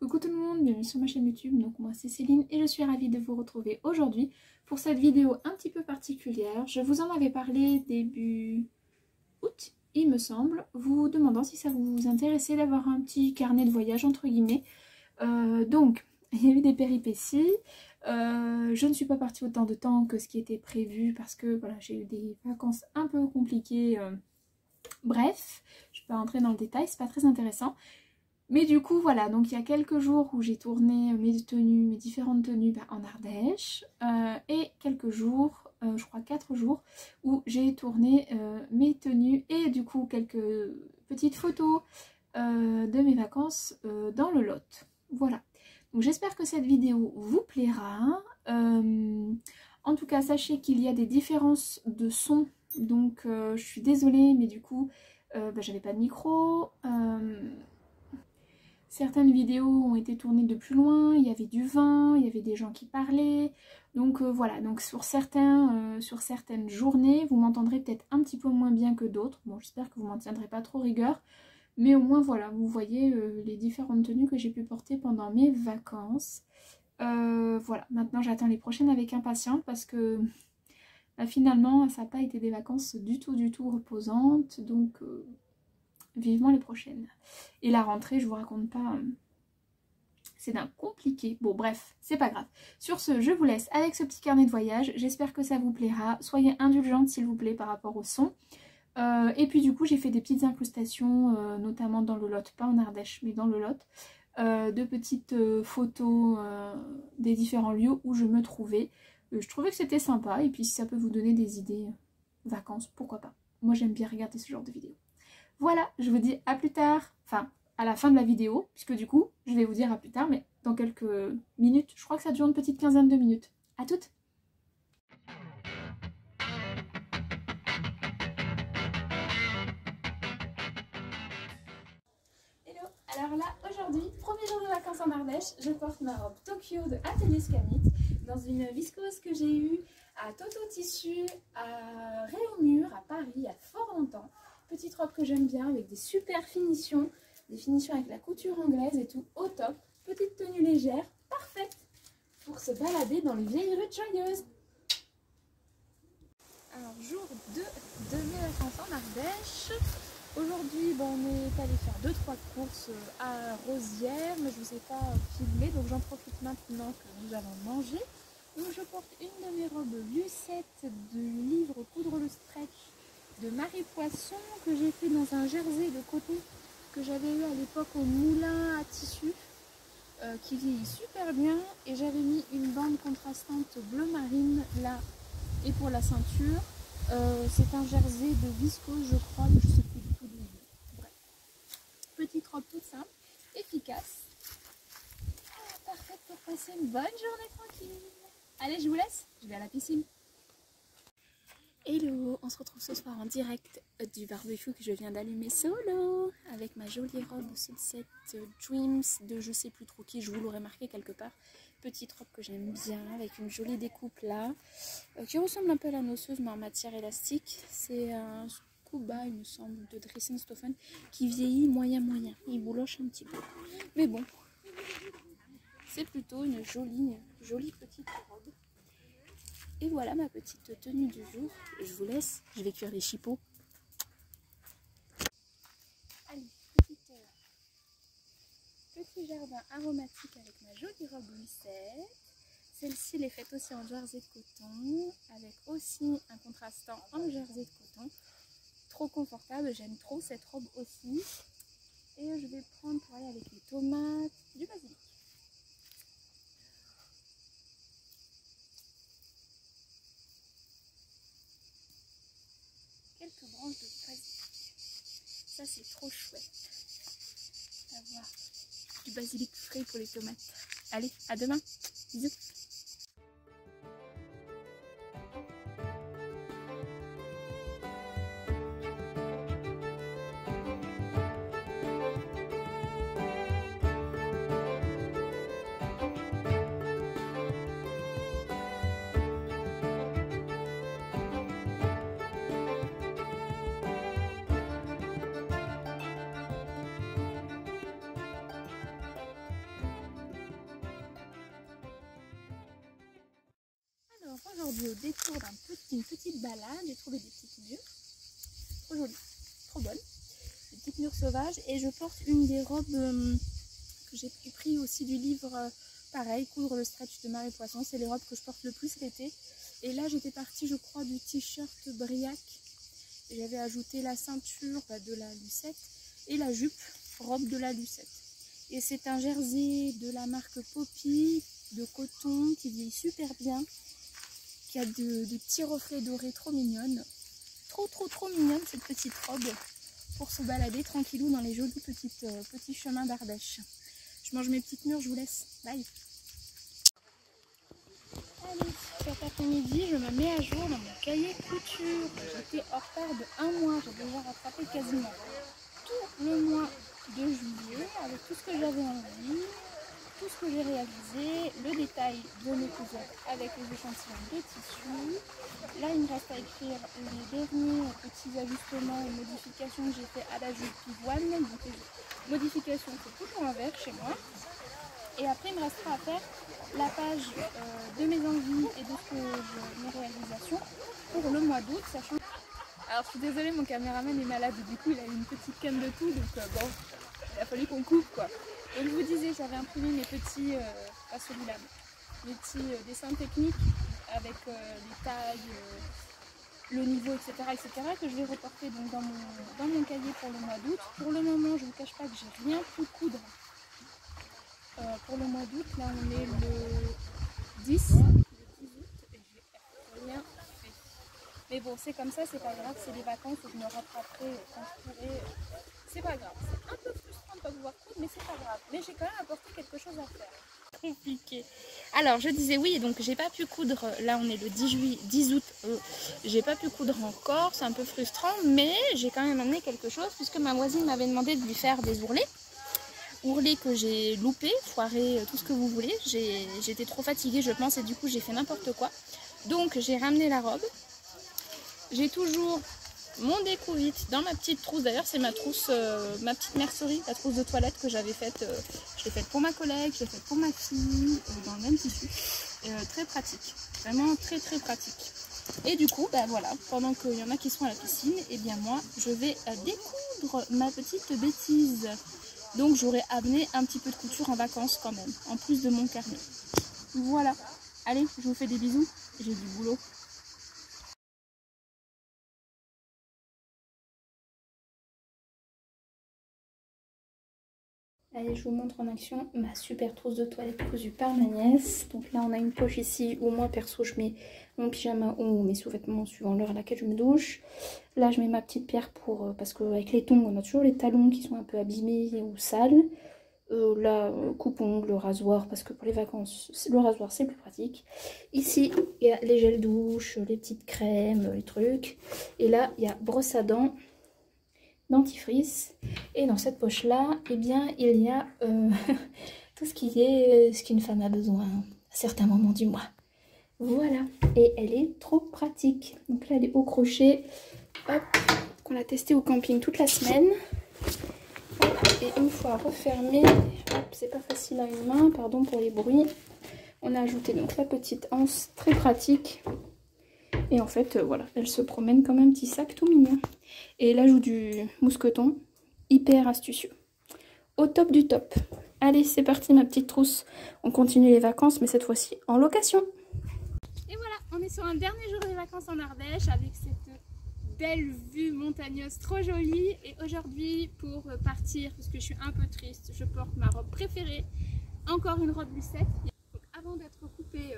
Coucou tout le monde, bienvenue sur ma chaîne YouTube. Donc moi c'est Céline et je suis ravie de vous retrouver aujourd'hui pour cette vidéo un petit peu particulière. Je vous en avais parlé début août, il me semble, vous demandant si ça vous intéressait d'avoir un petit carnet de voyage entre guillemets. Donc il y a eu des péripéties. Je ne suis pas partie autant de temps que ce qui était prévu parce que voilà, j'ai eu des vacances un peu compliquées. Bref, je ne vais pas rentrer dans le détail, c'est pas très intéressant. Mais du coup voilà, donc il y a quelques jours où j'ai tourné mes tenues, mes différentes tenues en Ardèche, et quelques jours, je crois 4 jours, où j'ai tourné mes tenues et du coup quelques petites photos de mes vacances dans le Lot. Voilà, donc j'espère que cette vidéo vous plaira. En tout cas sachez qu'il y a des différences de son, donc je suis désolée mais du coup j'avais pas de micro. Certaines vidéos ont été tournées de plus loin, il y avait du vent, il y avait des gens qui parlaient. Donc voilà, donc sur certaines journées, vous m'entendrez peut-être un petit peu moins bien que d'autres. Bon, j'espère que vous m'en tiendrez pas trop rigueur. Mais au moins voilà, vous voyez les différentes tenues que j'ai pu porter pendant mes vacances. Voilà, maintenant j'attends les prochaines avec impatience parce que finalement ça n'a pas été des vacances du tout reposantes. Donc vivement les prochaines. Et la rentrée, je vous raconte pas, c'est d'un compliqué. Bon bref, c'est pas grave. Sur ce, je vous laisse avec ce petit carnet de voyage. J'espère que ça vous plaira. Soyez indulgente s'il vous plaît par rapport au son. Et puis du coup, j'ai fait des petites incrustations, notamment dans le Lot, pas en Ardèche, mais dans le Lot, de petites photos des différents lieux où je me trouvais. Je trouvais que c'était sympa et puis si ça peut vous donner des idées vacances, pourquoi pas. Moi j'aime bien regarder ce genre de vidéos. Voilà, je vous dis à plus tard, enfin à la fin de la vidéo, puisque du coup, je vais vous dire à plus tard, mais dans quelques minutes, je crois que ça dure une petite quinzaine de minutes. À toutes! Hello! Alors là, aujourd'hui, premier jour de vacances en Ardèche, je porte ma robe Tokyo de Atelier Scamit dans une viscose que j'ai eue à Toto Tissu, à Réaumur, à Paris, il y a fort longtemps. Petite robe que j'aime bien avec des super finitions, des finitions avec la couture anglaise et tout au top. Petite tenue légère, parfaite pour se balader dans les vieilles rues joyeuses. Alors jour 2 de mes vacances en Ardèche. Aujourd'hui on est allé faire 2-3 courses à Rosières, mais je ne vous ai pas filmé, donc j'en profite maintenant que nous allons manger. Donc je porte une de mes robes Lucette du livre Coudre le stretch de Marie Poisson que j'ai fait dans un jersey de coton que j'avais eu à l'époque au moulin à tissu qui vieillit super bien, et j'avais mis une bande contrastante bleu marine là, et pour la ceinture c'est un jersey de viscose je crois, mais je sais plus du tout d'où il est. Bref, petite robe toute simple, efficace, parfaite pour passer une bonne journée tranquille. Allez, je vous laisse, je vais à la piscine. Hello, on se retrouve ce soir en direct du barbecue que je viens d'allumer solo avec ma jolie robe Sunset Dreams de je sais plus trop qui, je vous l'aurais marqué quelque part. Petite robe que j'aime bien avec une jolie découpe là qui ressemble un peu à la nosseuse mais en matière élastique. C'est un scuba il me semble de Dressenstoffen qui vieillit moyen, il bouloche un petit peu. Mais bon, c'est plutôt une jolie petite robe. Et voilà ma petite tenue du jour. Je vous laisse, je vais cuire les chipots. Allez, petit jardin aromatique avec ma jolie robe Lucette. Celle-ci elle est faite aussi en jersey de coton, avec aussi un contrastant en jersey de coton. Trop confortable, j'aime trop cette robe aussi. Et je vais prendre pour aller avec les tomates, du basilic. Quelques branches de basilic. Ça c'est trop chouette d'avoir du basilic frais pour les tomates. Allez, à demain. Bisous. Aujourd'hui, au détour d'une petite balade, j'ai trouvé des petites mûres. Trop jolies, trop bonnes. Des petites mûres sauvages. Et je porte une des robes que j'ai pris aussi du livre, pareil, Coudre le stretch de Marie Poisson. C'est les robes que je porte le plus l'été. Et là, j'étais partie, je crois, du t-shirt Briac. J'avais ajouté la ceinture de la Lucette et la jupe robe de la Lucette. Et c'est un jersey de la marque Poppy, de coton, qui vieillit super bien, qui a des petits reflets dorés trop mignonnes. Trop mignonne cette petite robe pour se balader tranquillou dans les jolis petits chemins d'Ardèche. Je mange mes petites mûres, je vous laisse. Bye. Allez, cet après-midi, je me mets à jour dans mon cahier couture. J'étais en retard de 1 mois, j'ai déjà rattrapé quasiment tout le mois de juillet avec tout ce que j'avais envie, tout ce que j'ai réalisé, le détail de mes couvertes avec les échantillons de tissu. Là, il me reste à écrire les derniers petits ajustements et modifications que j'ai fait à la jupe pivoine. Donc les modifications, c'est tout en vert chez moi. Et après, il me restera à faire la page de mes envies et de mes réalisations pour le mois d'août, sachant. Alors, je suis désolée, mon caméraman est malade, du coup, il a eu une petite canne de tout, donc bon, il a fallu qu'on coupe, quoi. Donc, je vous disais, j'avais imprimé mes petits, pas celui-là, mes petits dessins techniques avec les tailles, le niveau, etc., que je vais reporter donc dans mon cahier pour le mois d'août. Pour le moment, je ne vous cache pas que j'ai rien pu coudre. Pour le mois d'août, là on est le 10 août et j'ai rien fait. Mais bon, c'est comme ça, c'est pas grave, c'est les vacances où je me rattraperai quand je pourrai. C'est pas grave, c'est un peu frustrant de ne pas pouvoir coudre, mais c'est pas grave. Mais j'ai quand même apporté quelque chose à faire. Compliqué. Alors je disais oui, donc j'ai pas pu coudre, là on est le 10 août, j'ai pas pu coudre encore, c'est un peu frustrant, mais j'ai quand même amené quelque chose puisque ma voisine m'avait demandé de lui faire des ourlets. Ourlets que j'ai loupé, foiré, tout ce que vous voulez. J'étais trop fatiguée, je pense, et du coup j'ai fait n'importe quoi. Donc j'ai ramené la robe. J'ai toujours mon déco-vite dans ma petite trousse. D'ailleurs, c'est ma trousse, ma petite mercerie, la trousse de toilette que j'avais faite. Je l'ai faite pour ma collègue, je l'ai faite pour ma fille, dans le même tissu. Très pratique, vraiment très pratique. Et du coup, bah voilà, pendant qu'il y en a qui sont à la piscine, et bien moi, je vais découdre ma petite bêtise. Donc j'aurais amené un petit peu de couture en vacances quand même, en plus de mon carnet. Voilà. Allez, je vous fais des bisous. J'ai du boulot. Allez, je vous montre en action ma super trousse de toilette cousue par ma nièce. Donc là, on a une poche ici où moi, perso, je mets mon pyjama ou mes sous-vêtements suivant l'heure à laquelle je me douche. Là, je mets ma petite pierre parce qu'avec les tongs, on a toujours les talons qui sont un peu abîmés ou sales. Là, coupe-ongles, le rasoir, parce que pour les vacances, le rasoir, c'est plus pratique. Ici, il y a les gels douche, les petites crèmes, les trucs. Et là, il y a brosse à dents, dentifrice. Et dans cette poche-là, eh bien, il y a tout ce qu'une femme a besoin à certains moments du mois. Voilà. Et elle est trop pratique. Donc là, elle est au crochet. Hop, qu'on a testé au camping toute la semaine. Et une fois refermée, c'est pas facile à une main, pardon pour les bruits. On a ajouté donc la petite anse, très pratique. Et en fait, voilà, elle se promène comme un petit sac tout mignon. Et l'ajout du mousqueton, hyper astucieux. Au top du top. Allez, c'est parti ma petite trousse. On continue les vacances, mais cette fois-ci en location. Et voilà, on est sur un dernier jour des vacances en Ardèche avec cette belle vue montagneuse trop jolie. Et aujourd'hui, pour partir, parce que je suis un peu triste, je porte ma robe préférée, encore une robe Lucette. Donc avant d'être coupée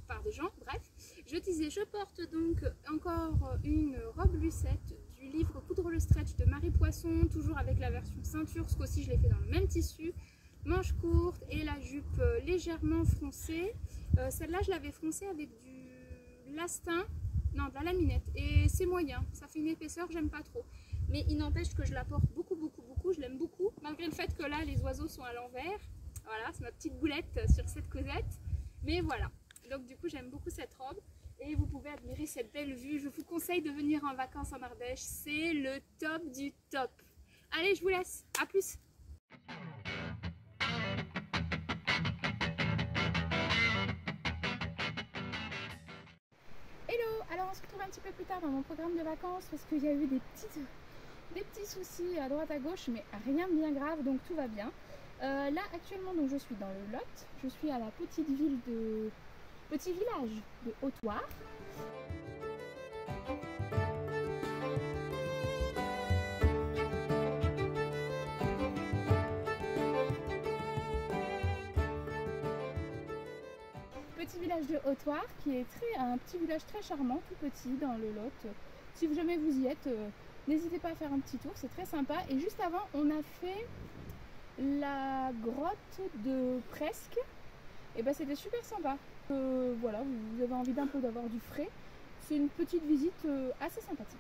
par des gens, bref, je disais, je porte donc encore une robe Lucette du livre Coudre le stretch de Marie Poisson, toujours avec la version ceinture, ce coup-ci je l'ai fait dans le même tissu, manche courte et la jupe légèrement froncée. Celle-là je l'avais froncée avec du lastin, non, de la laminette, et c'est moyen, ça fait une épaisseur, j'aime pas trop. Mais il n'empêche que je la porte beaucoup, je l'aime beaucoup, malgré le fait que là les oiseaux sont à l'envers. Voilà, c'est ma petite boulette sur cette causette. Mais voilà, donc du coup j'aime beaucoup cette robe. Et vous pouvez admirer cette belle vue. Je vous conseille de venir en vacances en Ardèche. C'est le top du top. Allez, je vous laisse. À plus. Hello! Alors on se retrouve un petit peu plus tard dans mon programme de vacances parce qu'il y a eu des petits soucis à droite à gauche, mais rien de bien grave, donc tout va bien. Là actuellement donc je suis dans le Lot, je suis à la petit village de Hautoir. Petit village de Hautoir qui est un petit village très charmant, tout petit dans le Lot. Si jamais vous y êtes, n'hésitez pas à faire un petit tour, c'est très sympa. Et juste avant, on a fait la grotte de Presque. Et ben c'était super sympa. Voilà, vous avez envie d'un peu d'avoir du frais. C'est une petite visite assez sympathique.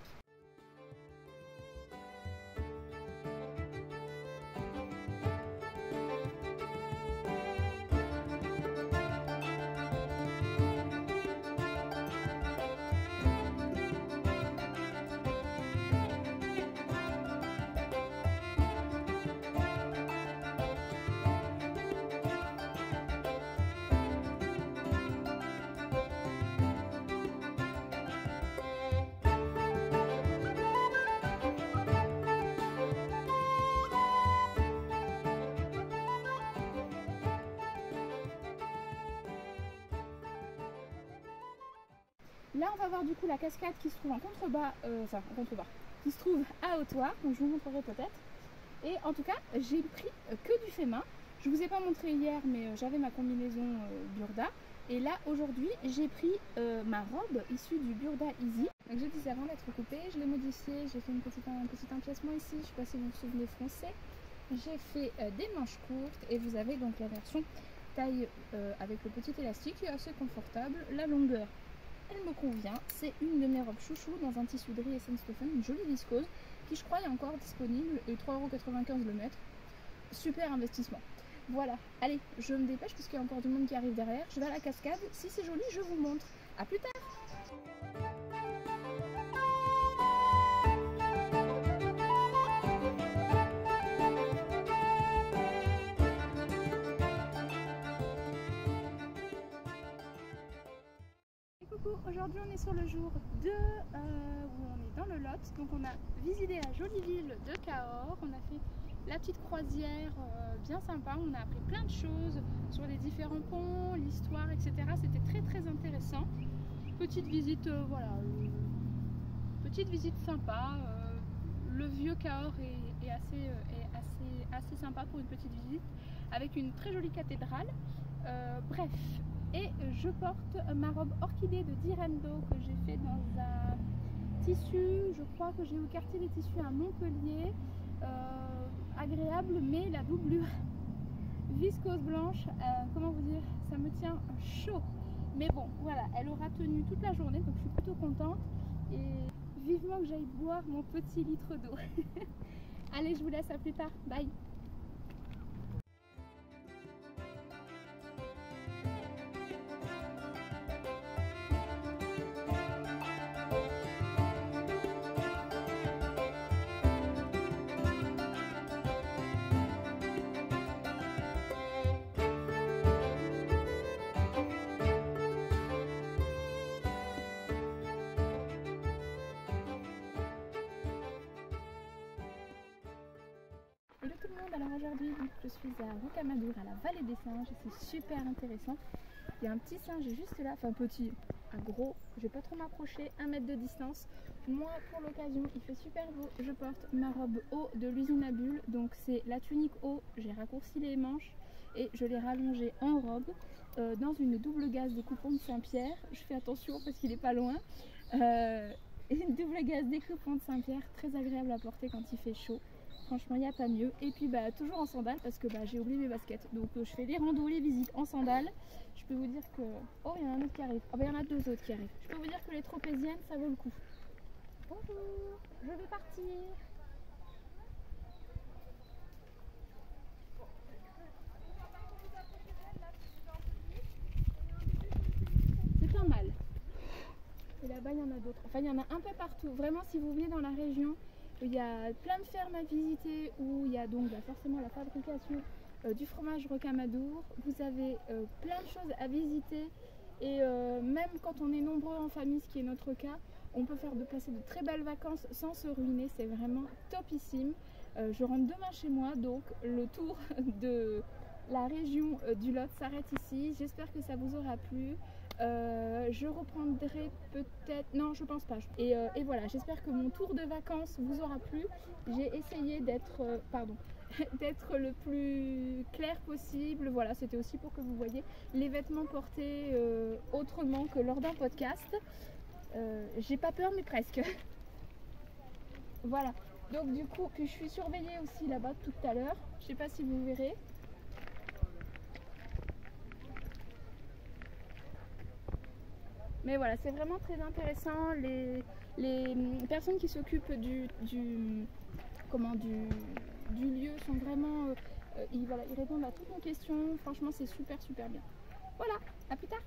Là on va voir du coup la cascade qui se trouve en contrebas, qui se trouve à Hautoir, donc je vous montrerai peut-être. Et en tout cas j'ai pris que du fait main. Je vous ai pas montré hier mais j'avais ma combinaison Burda. Et là aujourd'hui j'ai pris ma robe issue du Burda Easy. Donc je disais avant d'être coupée, je l'ai modifiée, j'ai fait un petit empiècement ici, je sais pas si vous vous souvenez français. J'ai fait des manches courtes et vous avez donc la version taille avec le petit élastique qui est assez confortable. La longueur elle me convient, c'est une de mes robes chouchou dans un tissu Dri Essence Stephen, une jolie viscose qui je crois est encore disponible et 3,95 € le mètre. Super investissement. Voilà, allez, je me dépêche parce qu'il y a encore du monde qui arrive derrière. Je vais à la cascade, si c'est joli je vous montre. A plus tard. Aujourd'hui on est sur le jour 2 où on est dans le Lot, donc on a visité la jolie ville de Cahors, on a fait la petite croisière bien sympa, on a appris plein de choses sur les différents ponts, l'histoire, etc. C'était très intéressant. Petite visite, voilà, petite visite sympa. Le vieux Cahors est assez sympa pour une petite visite, avec une très jolie cathédrale. Bref. Et je porte ma robe orchidée de Direndo que j'ai fait dans un tissu, je crois que j'ai eu quartier des tissus à Montpellier. Agréable, mais la doublure viscose blanche, comment vous dire, ça me tient chaud. Mais bon, voilà, elle aura tenu toute la journée, donc je suis plutôt contente. Et vivement que j'aille boire mon petit litre d'eau. Allez, je vous laisse, à plus tard, bye. Hello tout le monde, alors aujourd'hui je suis à Rocamadour, à la vallée des singes, et c'est super intéressant. Il y a un petit singe juste là, enfin petit, un gros, je vais pas trop m'approcher, 1 mètre de distance. Moi pour l'occasion, il fait super beau, je porte ma robe haut de l'usine à bulles, donc c'est la tunique haut, j'ai raccourci les manches et je l'ai rallongée en robe dans une double gaze des coupons de Saint-Pierre. Je fais attention parce qu'il est pas loin. Une double gaze des coupons de Saint-Pierre, très agréable à porter quand il fait chaud. Franchement, il n'y a pas mieux. Et puis toujours en sandales parce que j'ai oublié mes baskets. Donc je fais les randos, les visites en sandales. Je peux vous dire que... Oh, il y en a un autre qui arrive. Oh, il y en a 2 autres qui arrivent. Je peux vous dire que les tropéziennes, ça vaut le coup. Bonjour, je vais partir. C'est pas mal. Et là-bas, il y en a d'autres. Enfin, il y en a un peu partout. Vraiment, si vous venez dans la région, il y a plein de fermes à visiter où il y a donc forcément la fabrication du fromage Rocamadour. Vous avez plein de choses à visiter Et même quand on est nombreux en famille, ce qui est notre cas, on peut passer de très belles vacances sans se ruiner, c'est vraiment topissime. Je rentre demain chez moi, donc le tour de la région du Lot s'arrête ici. J'espère que ça vous aura plu. Je reprendrai peut-être... Non, je pense pas. Et voilà, j'espère que mon tour de vacances vous aura plu. J'ai essayé d'être... d'être le plus clair possible. Voilà, c'était aussi pour que vous voyez les vêtements portés autrement que lors d'un podcast. J'ai pas peur, mais presque. Voilà. Donc du coup, que je suis surveillée aussi là-bas tout à l'heure. Je sais pas si vous verrez. Mais voilà, c'est vraiment très intéressant. Les personnes qui s'occupent du lieu sont vraiment... ils répondent à toutes nos questions. Franchement, c'est super bien. Voilà, à plus tard.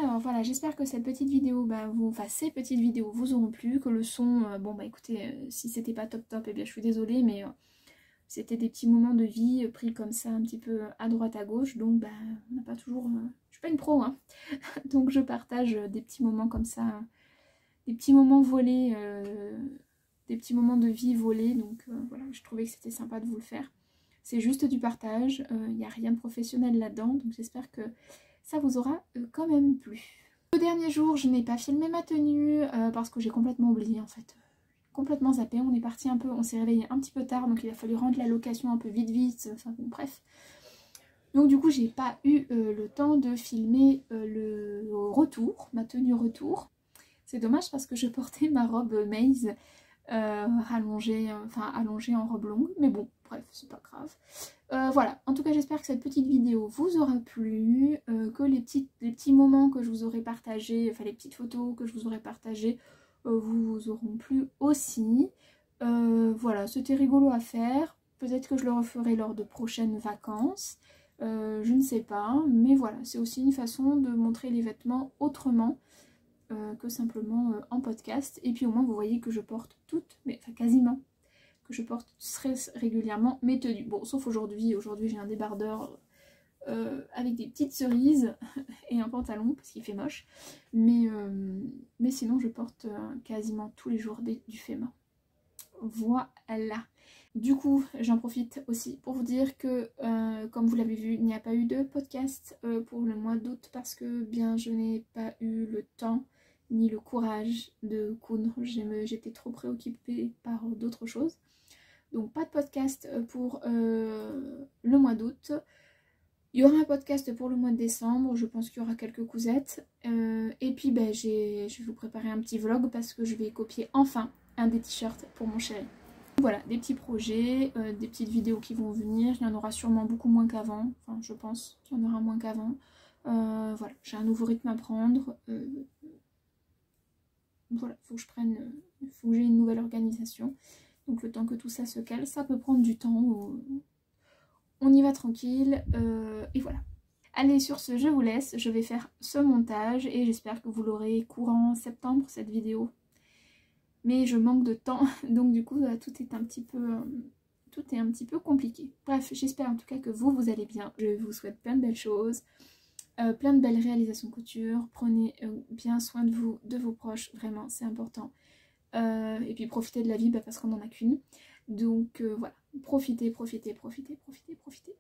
Alors voilà, j'espère que cette petite vidéo, ces petites vidéos vous auront plu, que le son, écoutez, si c'était pas top, eh bien je suis désolée, mais c'était des petits moments de vie pris comme ça un petit peu à droite à gauche, donc on n'a pas toujours... je suis pas une pro, hein, donc je partage des petits moments comme ça, des petits moments volés, des petits moments de vie volés, donc voilà, je trouvais que c'était sympa de vous le faire. C'est juste du partage, il n'y a rien de professionnel là-dedans, donc j'espère que ça vous aura quand même plu. Le dernier jour, je n'ai pas filmé ma tenue parce que j'ai complètement oublié en fait. Complètement zappé, on est parti un peu, on s'est réveillé un petit peu tard, donc il a fallu rendre la location un peu vite, enfin bon bref. Donc du coup j'ai pas eu le temps de filmer le retour, ma tenue retour. C'est dommage parce que je portais ma robe Maze allongée en robe longue, mais bon bref c'est pas grave. Voilà, en tout cas j'espère que cette petite vidéo vous aura plu, que les petits moments que je vous aurai partagés, enfin les petites photos que je vous aurai partagées vous auront plu aussi. Voilà, c'était rigolo à faire, peut-être que je le referai lors de prochaines vacances, je ne sais pas, mais voilà, c'est aussi une façon de montrer les vêtements autrement que simplement en podcast, et puis au moins vous voyez que je porte quasiment, que je porte très régulièrement mes tenues. Bon, sauf aujourd'hui j'ai un débardeur avec des petites cerises et un pantalon parce qu'il fait moche. Mais sinon je porte quasiment tous les jours du Fema. Voilà. Du coup, j'en profite aussi pour vous dire que, comme vous l'avez vu, il n'y a pas eu de podcast pour le mois d'août parce que bien je n'ai pas eu le temps ni le courage de coudre. J'étais trop préoccupée par d'autres choses. Donc pas de podcast pour le mois d'août. Il y aura un podcast pour le mois de décembre, je pense qu'il y aura quelques cousettes. Et puis je vais vous préparer un petit vlog parce que je vais copier enfin un des t-shirts pour mon chéri. Voilà, des petits projets, des petites vidéos qui vont venir. Il y en aura sûrement beaucoup moins qu'avant. Enfin, je pense qu'il y en aura moins qu'avant. Voilà, j'ai un nouveau rythme à prendre. Voilà, faut que j'ai une nouvelle organisation. Donc le temps que tout ça se cale, ça peut prendre du temps. On y va tranquille. Et voilà. Allez, sur ce, je vous laisse. Je vais faire ce montage et j'espère que vous l'aurez courant septembre, cette vidéo. Mais je manque de temps, donc du coup tout est un petit peu tout est un petit peu compliqué. Bref, j'espère en tout cas que vous allez bien. Je vous souhaite plein de belles choses, plein de belles réalisations couture. Prenez bien soin de vous, de vos proches, vraiment, c'est important. Et puis profitez de la vie parce qu'on n'en a qu'une. Donc voilà, profitez.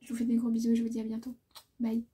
Je vous fais des gros bisous et je vous dis à bientôt. Bye.